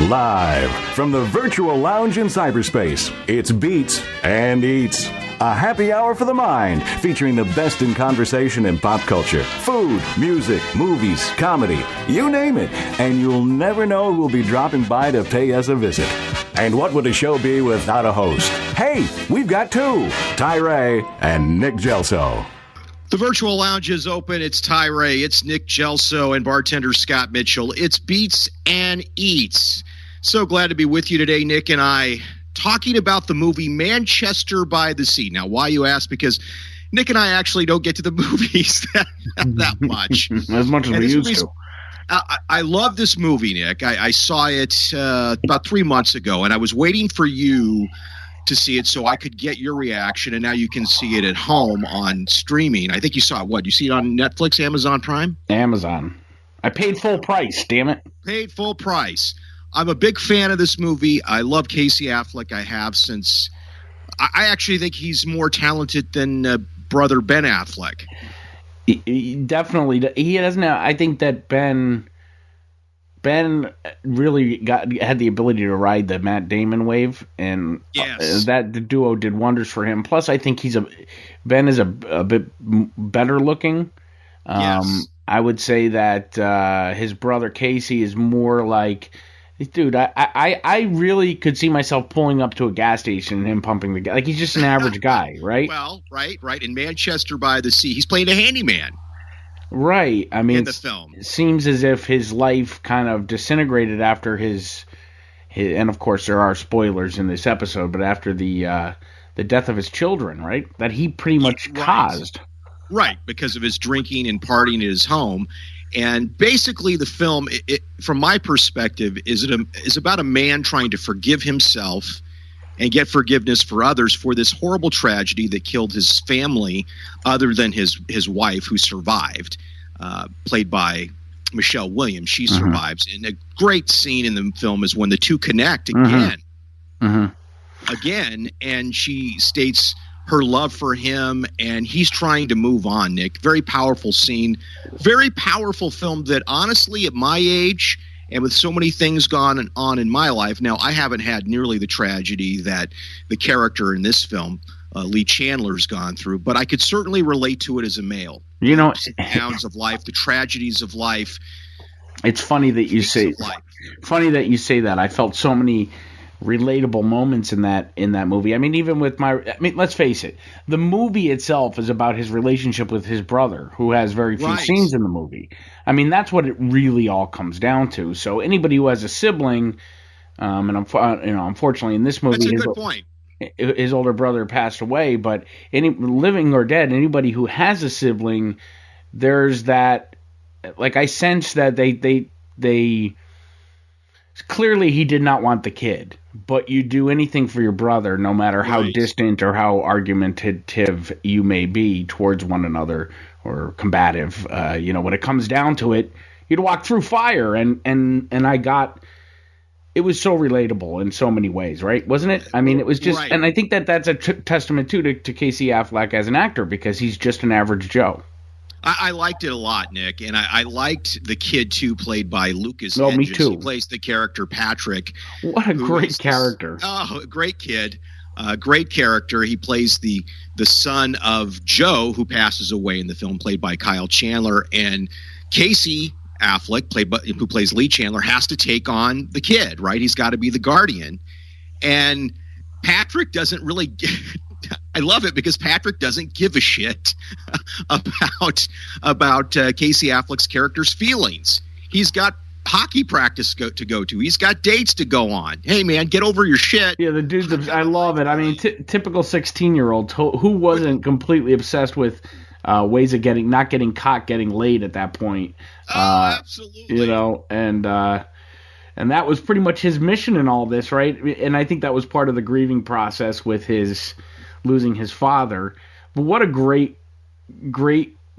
Live from the virtual lounge in cyberspace, it's Beats and Eats. A happy hour for the mind, featuring the best in conversation and pop culture, food, music, movies, comedy, you name it. And you'll never know who'll be dropping by to pay us a visit. And what would a show be without a host? Hey, we've got two, KYRIE and Nick Gelso. The virtual lounge is open. It's KYRIE, it's Nick Gelso, and bartender Scott Mitchell. It's Beats and Eats. So glad to be with you today, Nick and I, talking about the movie Manchester by the Sea. Now, why, you ask? Because Nick and I actually don't get to the movies that much. As much as we used to. I love this movie, Nick. I saw it about 3 months ago, and I was waiting for you to see it so I could get your reaction, and now you can see it at home on streaming. I think you saw it, what? You see it on Netflix, Amazon Prime? Amazon. I paid full price, damn it. Paid full price. I'm a big fan of this movie. I love Casey Affleck. I have since – I actually think he's more talented than brother Ben Affleck. He definitely – he doesn't have – I think that Ben really had the ability to ride the Matt Damon wave, and that the duo did wonders for him. Plus, I think Ben is a bit better looking. Yes. I would say that his brother Casey is more like – dude, I really could see myself pulling up to a gas station and him pumping the gas. Like, he's just an average guy, right? Well, right. In Manchester by the Sea, he's playing a handyman. Right. I mean, in the film. It seems as if his life kind of disintegrated after his and of course there are spoilers in this episode, but after the death of his children, right? That he pretty much caused. Right, because of his drinking and partying at his home. And basically the film, from my perspective, is about a man trying to forgive himself and get forgiveness for others for this horrible tragedy that killed his family, other than his wife, who survived, played by Michelle Williams. She survives. And a great scene in the film is when the two connect again. Again, and she states her love for him, and he's trying to move on, Nick. Very powerful scene. Very powerful film that, honestly, at my age and with so many things gone on in my life, now I haven't had nearly the tragedy that the character in this film, Lee Chandler's gone through, but I could certainly relate to it as a male. You know, the downs of life, the tragedies of life. It's funny that you say that. I felt so many relatable moments in that movie. I mean, even with let's face it, the movie itself is about his relationship with his brother, who has very few scenes in the movie. I mean, that's what it really all comes down to. So anybody who has a sibling, and unfortunately in this movie, that's a good point. His older brother passed away, but any living or dead, anybody who has a sibling, there's that. Like, I sense that they clearly he did not want the kid, but you do anything for your brother, no matter how distant or how argumentative you may be towards one another or combative. When it comes down to it, you'd walk through fire, and I got. It was so relatable in so many ways, right? Wasn't it? I mean, it was just, and I think that's a testament to Casey Affleck as an actor, because he's just an average Joe. I liked it a lot, Nick, and I liked the kid, too, played by Lucas Hedges. Me too. He plays the character Patrick. What a great character. Great kid. Great character. He plays the son of Joe, who passes away in the film, played by Kyle Chandler. And Casey Affleck, who plays Lee Chandler, has to take on the kid, right? He's got to be the guardian. And Patrick doesn't really – I love it because Patrick doesn't give a shit about Casey Affleck's character's feelings. He's got hockey practice to go to. He's got dates to go on. Hey, man, get over your shit. Yeah, the dude, I love it. I mean, typical 16-year-old who wasn't completely obsessed with ways of not getting caught getting laid at that point. Absolutely. And that was pretty much his mission in all this, right? And I think that was part of the grieving process with his losing his father. But what a great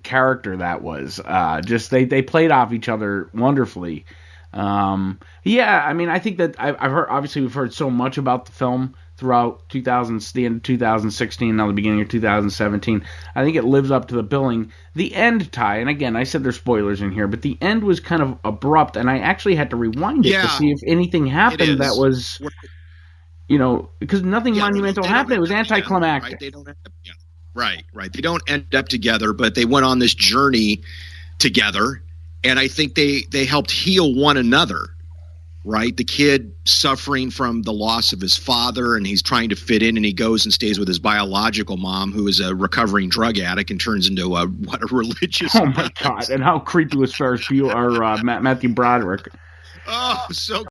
character that was. Just they played off each other wonderfully. Yeah, I mean, I think that I've heard, obviously we've heard so much about the film throughout the end of 2016, now the beginning of 2017. I think it lives up to the billing. The end, Ty, and again, I said there's spoilers in here, but the end was kind of abrupt, and I actually had to rewind it to see if anything happened that was, because nothing monumental happened. It was anticlimactic. Right? They don't end up together. Right. They don't end up together, but they went on this journey together, and I think they helped heal one another. Right, the kid suffering from the loss of his father, and he's trying to fit in, and he goes and stays with his biological mom, who is a recovering drug addict, and turns into a religious. Oh my God! And how creepy was Ferris Bueller or Matthew Broderick? Oh, so